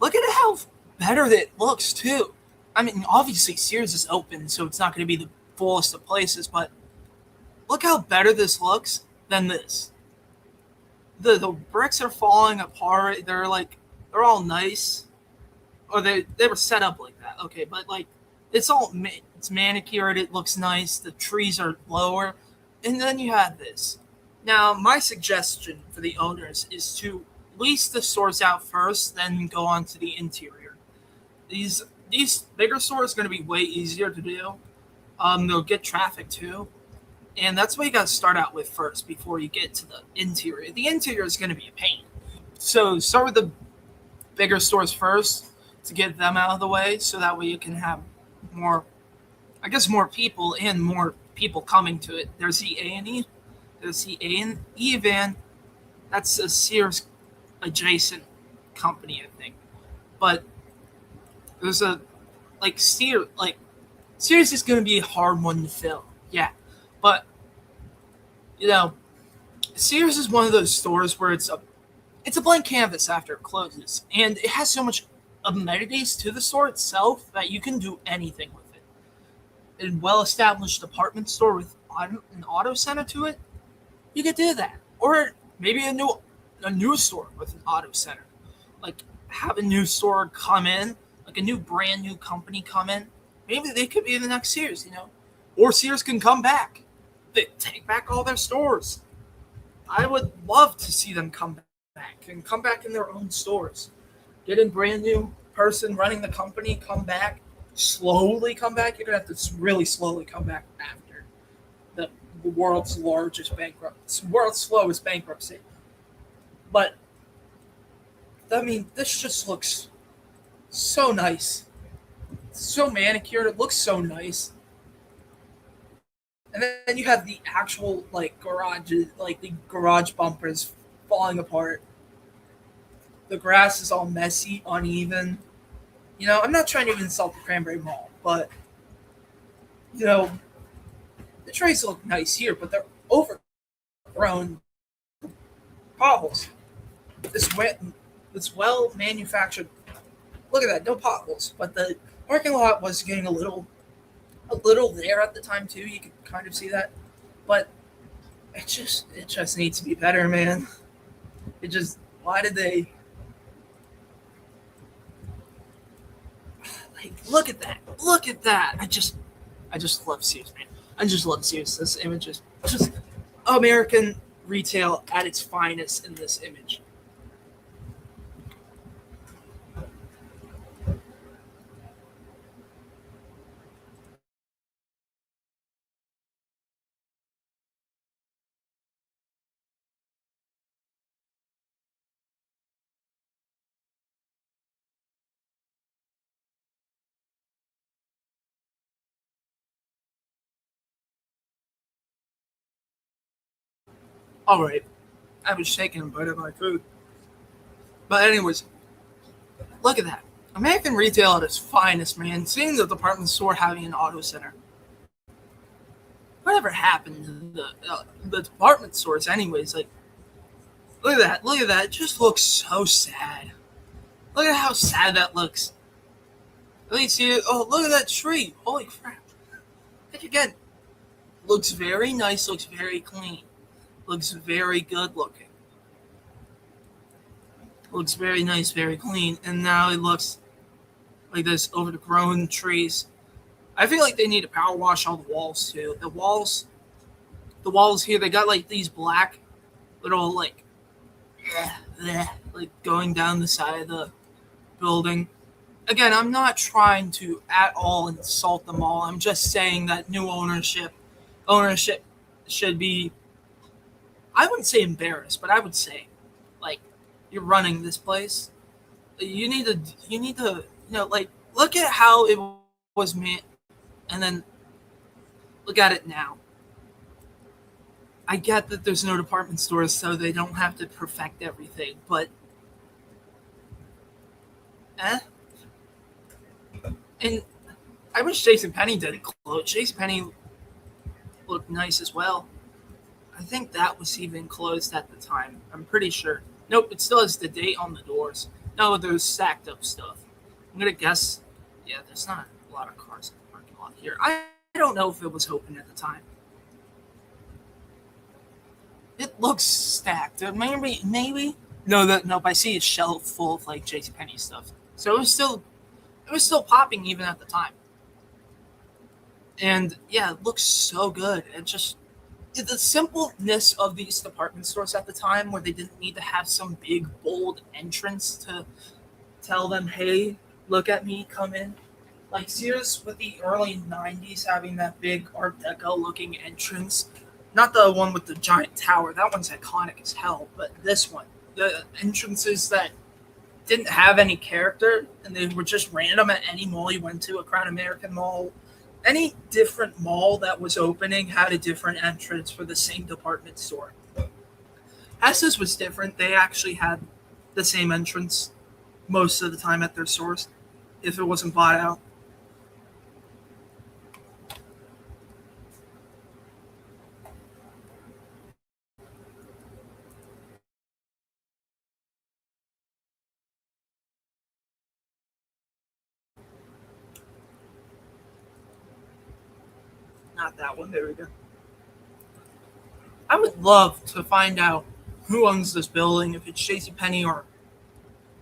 Look at how better it looks too. I mean, obviously Sears is open, so it's not going to be the fullest of places, but look how better this looks than this. The bricks are falling apart. They're all nice, or they were set up like that. Okay, but like it's manicured. It looks nice. The trees are lower, and then you have this. Now, my suggestion for the owners is to lease the stores out first, then go on to the interior. These bigger stores are going to be way easier to do. They'll get traffic too. And that's what you got to start out with first before you get to the interior. The interior is going to be a pain. So start with the bigger stores first to get them out of the way so that way you can have more people and more people coming to it. There's the A&E. There's the A&E van. That's a Sears adjacent company, I think. But there's Sears is going to be a hard one to fill. Yeah. But, Sears is one of those stores where it's a it's a blank canvas after it closes, and it has so much amenities to the store itself that you can do anything with it. A well-established department store with an auto center to it, you could do that. Or maybe a new store with an auto center. Like have a new store come in, like a new brand new company come in. Maybe they could be the next Sears. Or Sears can come back. They take back all their stores. I would love to see them come back and come back in their own stores. Get a brand new person running the company, come back, slowly come back. You're gonna have to really slowly come back after the world's largest bankruptcy, world's slowest bankruptcy. But I mean, this just looks so nice, so manicured. It looks so nice. And then you have the actual like garages, like the garage bumpers falling apart. The grass is all messy, uneven. I'm not trying to insult the Cranberry Mall, but you know, the trees look nice here, but they're overgrown potholes. This wet, this well manufactured. Look at that, no potholes, but the parking lot was getting a little there at the time too. You could kind of see that, but it just needs to be better, man. It just why did they like look at that? Look at that! I just love Sears, man. I just love Sears. This image is just American retail at its finest in this image. All right, I was shaking a bite of my food, but anyways, look at that. American retail at its finest, man. Seeing the department store having an auto center. Whatever happened to the department stores, anyways? Like, look at that. Look at that. It just looks so sad. Look at how sad that looks. At least you. Oh, look at that tree. Holy crap. Like, again, looks very nice. Looks very clean. Looks very good looking. Looks very nice, very clean. And now it looks like this overgrown trees. I feel like they need to power wash all the walls too. The walls here, they got like these black little like going down the side of the building. Again, I'm not trying to at all insult them all. I'm just saying that new ownership should be, I wouldn't say embarrassed, but I would say like you're running this place. You need to like look at how it was meant and then look at it now. I get that there's no department stores, so they don't have to perfect everything, but eh. And I wish Jason Penny didn't close. Jason Penny looked nice as well. I think that was even closed at the time. I'm pretty sure. Nope, it still has the date on the doors. No, there's stacked up stuff. I'm gonna guess. Yeah, there's not a lot of cars in the parking lot here. I don't know if it was open at the time. It looks stacked. Maybe. No, that nope. I see a shelf full of like JCPenney stuff. So it was still popping even at the time. And yeah, it looks so good. The simpleness of these department stores at the time, where they didn't need to have some big bold entrance to tell them, "Hey, look at me, come in." Like Sears with the early '90s having that big Art Deco looking entrance. Not the one with the giant tower. That one's iconic as hell. But this one, the entrances that didn't have any character and they were just random at any mall you went to, a Crown American mall, any different mall that was opening had a different entrance for the same department store. S's was different. They actually had the same entrance most of the time at their stores if it wasn't bought out. Not that one. There we go. I would love to find out who owns this building, if it's JCPenney or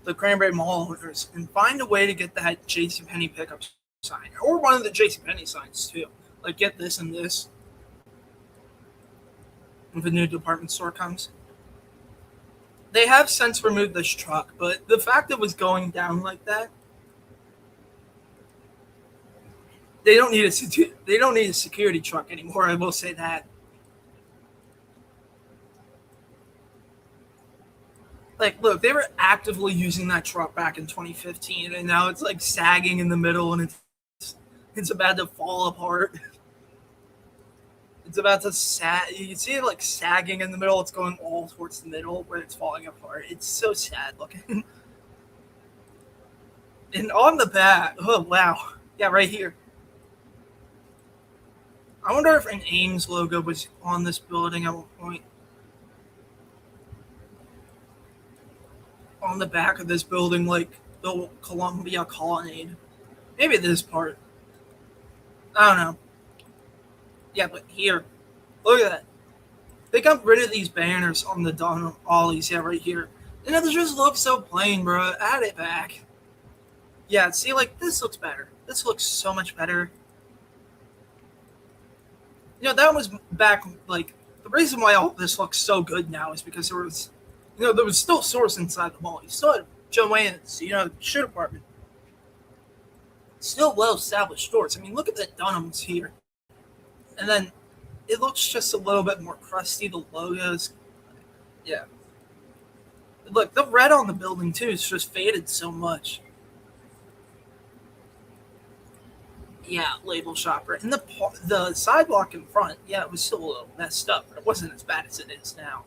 the Cranberry Mall owners, and find a way to get that JCPenney pickup sign, or one of the JCPenney signs too. Like, get this and this if a new department store comes. They have since removed this truck, but the fact it was going down like that, they don't need a security truck anymore. I will say that. Like, look, they were actively using that truck back in 2015, and now it's like sagging in the middle, and it's about to fall apart. It's about to sag. You can see it like sagging in the middle. It's going all towards the middle where it's falling apart. It's so sad looking. And on the back, oh wow, yeah, right here. I wonder if an Ames logo was on this building at one point. On the back of this building, like the Columbia Colonnade. Maybe this part. I don't know. Yeah, but here, look at that. They got rid of these banners on the Don Ollies, yeah, right here. And it just looks so plain, bro. Add it back. Yeah, see, like, this looks better. This looks so much better. You know, that was back, like, the reason why all this looks so good now is because there was still stores inside the mall. You still had Joann's, shoe department. Still well-established stores. I mean, look at the Dunham's here. And then it looks just a little bit more crusty. The logos, yeah. Look, the red on the building too is just faded so much. Yeah, label shopper. And the sidewalk in front, yeah, it was still a little messed up, but it wasn't as bad as it is now.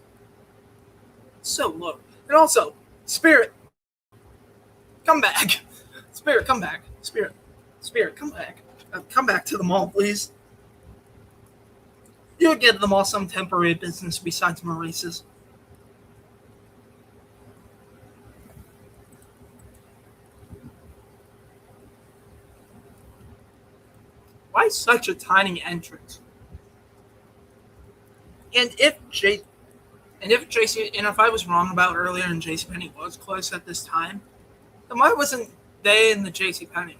It's so low. And also, Spirit, come back. Spirit, come back. Spirit, come back. Come back to the mall, please. You would get them all some temporary business besides Maurice's. Why such a tiny entrance? And if I was wrong about earlier and JCPenney was close at this time, then why wasn't they in the JCPenney?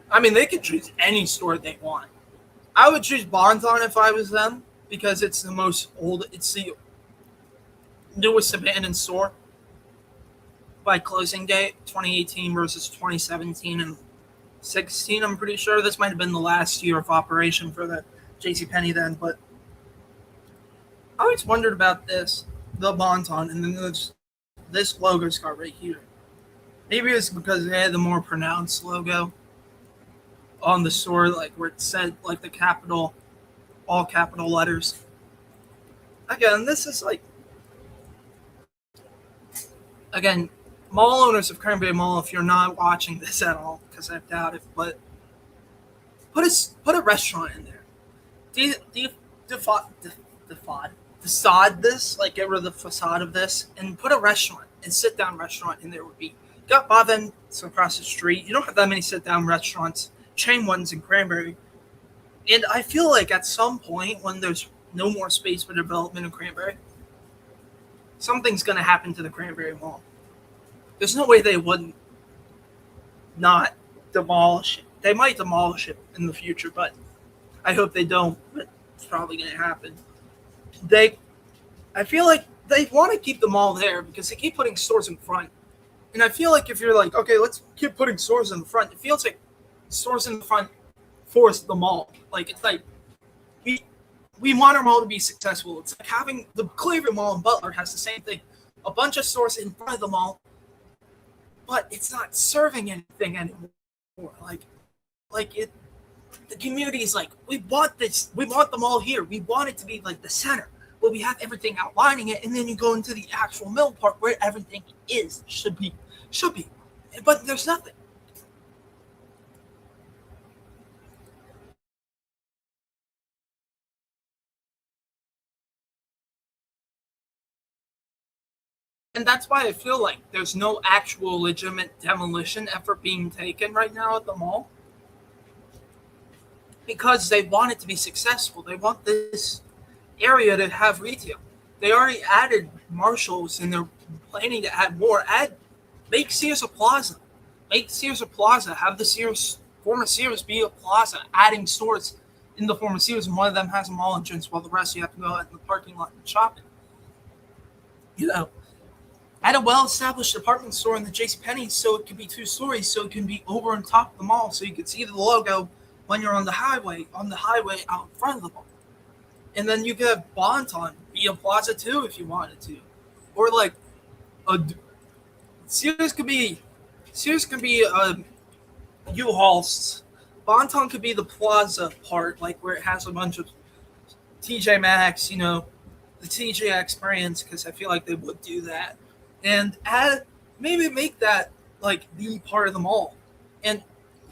I mean, they could choose any store they want. I would choose Bon-Ton if I was them, because it's the newest abandoned store by closing date, 2018 versus 2017 and 16. I'm pretty sure this might have been the last year of operation for the JCPenney then, but I always wondered about the Bon-Ton, and then this logo's got right here. Maybe it's because they had the more pronounced logo on the store, like where it said like the capital, all capital letters. Again, this is like, mall owners of Cranberry Mall, if you're not watching this at all, because I doubt it, but put a restaurant in there. Facade this, like get rid of the facade of this, and put a restaurant, and sit down restaurant in there would be. Got Bob Evans across the street. You don't have that many sit down restaurants, chain ones in Cranberry. And I feel like at some point when there's no more space for development in Cranberry, something's going to happen to the Cranberry Mall. There's no way they wouldn't not demolish it. They might demolish it in the future, but I hope they don't. But it's probably going to happen. I feel like they want to keep the mall there because they keep putting stores in front. And I feel like if you're like, okay, let's keep putting stores in the front, it feels like stores in the front force the mall. Like, it's like we want our mall to be successful. It's like having the Cleveland Mall in Butler has the same thing. A bunch of stores in front of the mall, but it's not serving anything anymore. The community is like, we want this. We want the mall here. We want it to be like the center where we have everything outlining it, and then you go into the actual middle part where everything should be, but there's nothing. And that's why I feel like there's no actual legitimate demolition effort being taken right now at the mall. because they want it to be successful. They want this area to have retail. They already added Marshalls and they're planning to add more. Make Sears a plaza. Make Sears a plaza. Have the Sears former Sears be a plaza, adding stores in the former Sears, and one of them has a mall entrance while the rest you have to go out in the parking lot and shop it. You know, add a well-established department store in the JCPenney so it can be 2 stories, so it can be over on top of the mall, so you can see the logo when you're on the highway out in front of the mall. And then you could have Bonton be a plaza too if you wanted to, or like a Sears could be Sears could be a U-Haul's. Bonton could be the plaza part, like where it has a bunch of TJ Maxx, the TJX brands, because I feel like they would do that, and add maybe make that like the part of the mall. And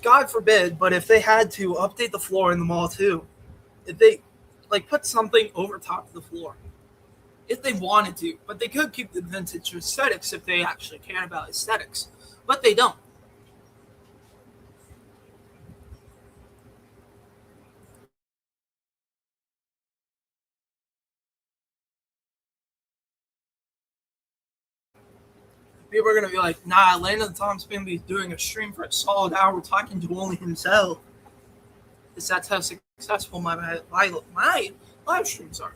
God forbid, but if they had to update the floor in the mall too, if they like put something over top of the floor, if they wanted to, but they could keep the vintage aesthetics if they actually care about aesthetics, but they don't. People are gonna be like, "Nah, Landon Tom's gonna be doing a stream for a solid hour talking to only himself." Because that's how successful my live streams are.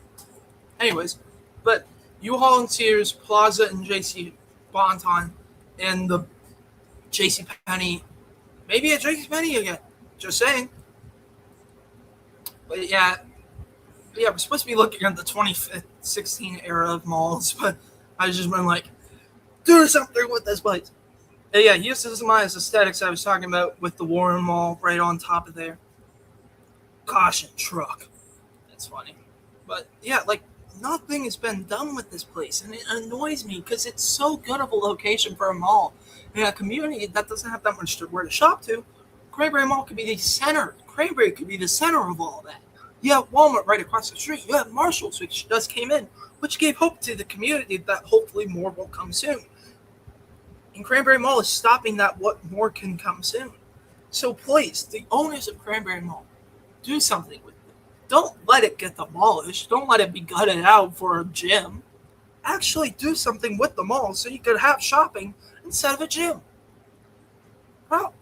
Anyways, but U-Haul and Sears, Plaza and JC Bonton, and the JC Penney, maybe a JC Penney again. Just saying. But yeah, we're supposed to be looking at the 2016 era of malls, but I just been like, do something with this place. And yeah, here's my aesthetics I was talking about with the Warren Mall right on top of there. Caution truck. That's funny. But yeah, like nothing has been done with this place, and it annoys me because it's so good of a location for a mall in a community that doesn't have that much to where to shop to. Cranberry Mall could be the center. Cranberry could be the center of all that. You have Walmart right across the street. You have Marshalls, which just came in, which gave hope to the community that hopefully more will come soon. And Cranberry Mall is stopping that what more can come soon. So please, the owners of Cranberry Mall, do something with it. Don't let it get demolished. Don't let it be gutted out for a gym. Actually do something with the mall so you could have shopping instead of a gym. Well,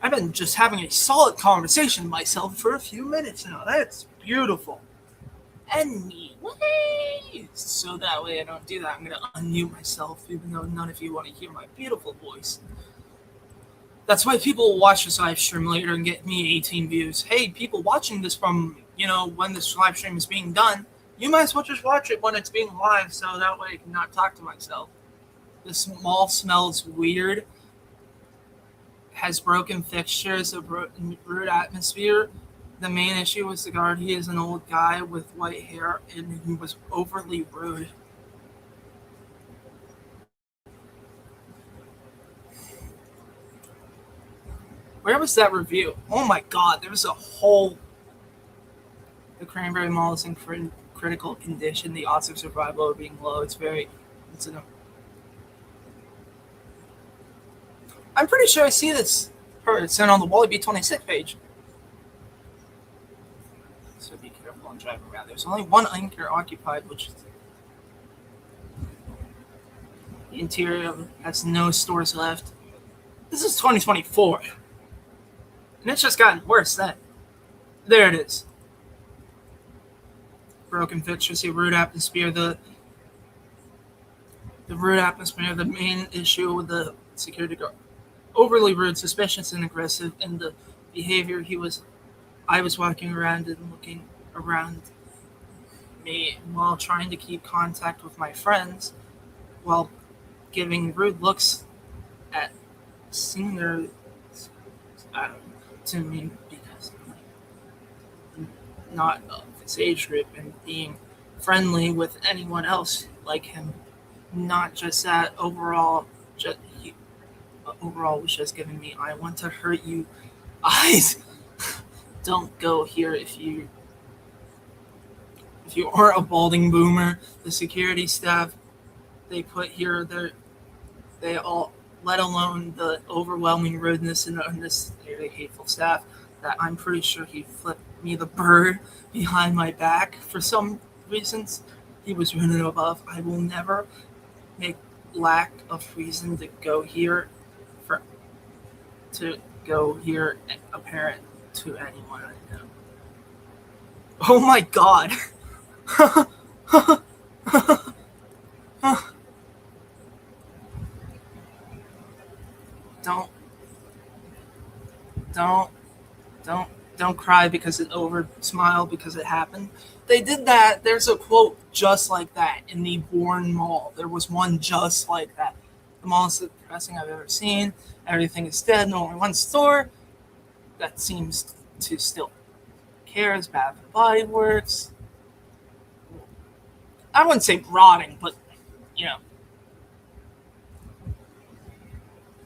I've been just having a solid conversation with myself for a few minutes now. That's beautiful. Anyway, so that way I don't do that, I'm gonna unmute myself, even though none of you want to hear my beautiful voice. That's why people will watch this live stream later and get me 18 views. Hey, people watching this from, when this live stream is being done, you might as well just watch it when it's being live, so that way I can not talk to myself. This mall smells weird, has broken fixtures, a rude atmosphere. The main issue was the guard. He is an old guy with white hair, and he was overly rude. Where was that review? Oh my god, there was a whole... The Cranberry Mall is in critical condition. The odds of survival are being low. I'm pretty sure I see this. It's on the Wally B26 page. So be careful on driving around. There's only one anchor occupied, which is the interior has no stores left. This is 2024. And it's just gotten worse then. There it is. Broken fixtures, the rude atmosphere, the rude atmosphere, the main issue with the security guard. Overly rude, suspicious, and aggressive in the behavior. I was walking around and looking around me while trying to keep contact with my friends while giving rude looks at seniors to me because I'm not of his age group and being friendly with anyone else like him. Not just that, overall was just giving me, I want to hurt you eyes. Don't go here if you are a balding boomer. The security staff they put here, they all, let alone the overwhelming rudeness and unnecessary hateful staff, that I'm pretty sure he flipped me the bird behind my back for some reasons. He was running above. I will never make lack of reason to go here apparent to anyone I know. Oh my god. Don't cry because it smile because it happened. They did that. There's a quote just like that in the Bourne Mall. There was one just like that. The mall is the best thing I've ever seen. Everything is dead. No only one store that seems to still care is Bath and Body Works. I wouldn't say rotting, but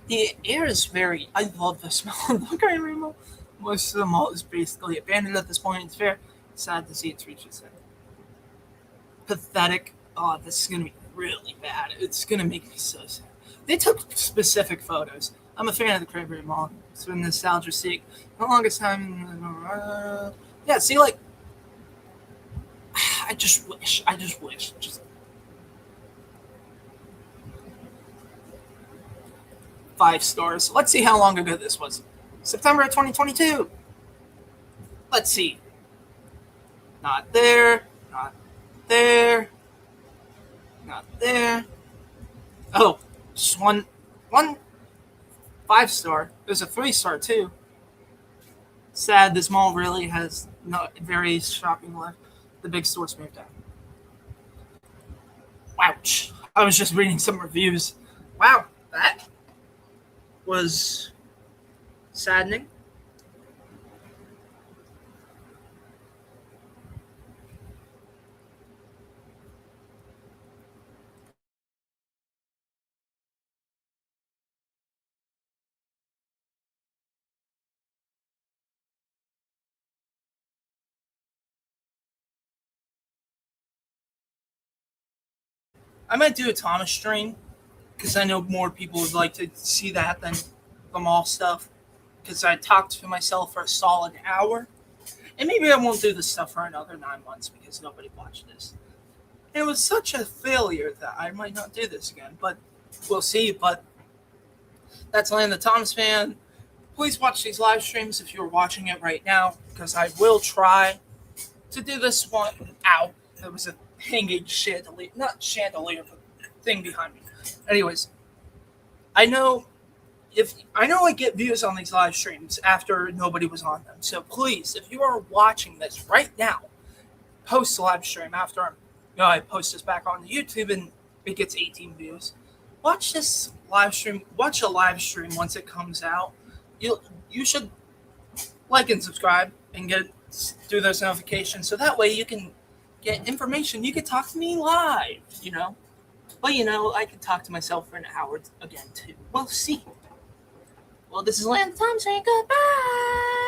the air is very... I love the smell of the Cranberry Mall. Most of the mall is basically abandoned at this point. It's very sad to see it's reached its end. Pathetic. Oh, this is going to be really bad. It's going to make me so sad. They took specific photos. I'm a fan of the Cranberry Mall. It's been nostalgia seek. The longest time... yeah, see, like... I just wish. Just 5 stars. Let's see how long ago this was. September of 2022. Let's see. Not there. Not there. Not there. Oh, just one 5-star. There's a 3-star too. Sad. This mall really has not very shopping left. The big stores moved out. Ouch. I was just reading some reviews. Wow, that was saddening. I might do a Thomas stream because I know more people would like to see that than the mall stuff. Because I talked to myself for a solid hour. And maybe I won't do this stuff for another 9 months because nobody watched this. And it was such a failure that I might not do this again. But we'll see. But that's Land the Thomas fan. Please watch these live streams if you're watching it right now, because I will try to do this one out. There was a hanging chandelier, not chandelier, but thing behind me. Anyways, I know I get views on these live streams after nobody was on them. So please, if you are watching this right now, post the live stream after I post this back on YouTube and it gets 18 views. Watch this live stream. Watch a live stream once it comes out. You should like and subscribe and do those notifications so that way you can get information. You can talk to me live, But I can talk to myself for an hour again too. We'll see. Well, this is Land Tom saying goodbye.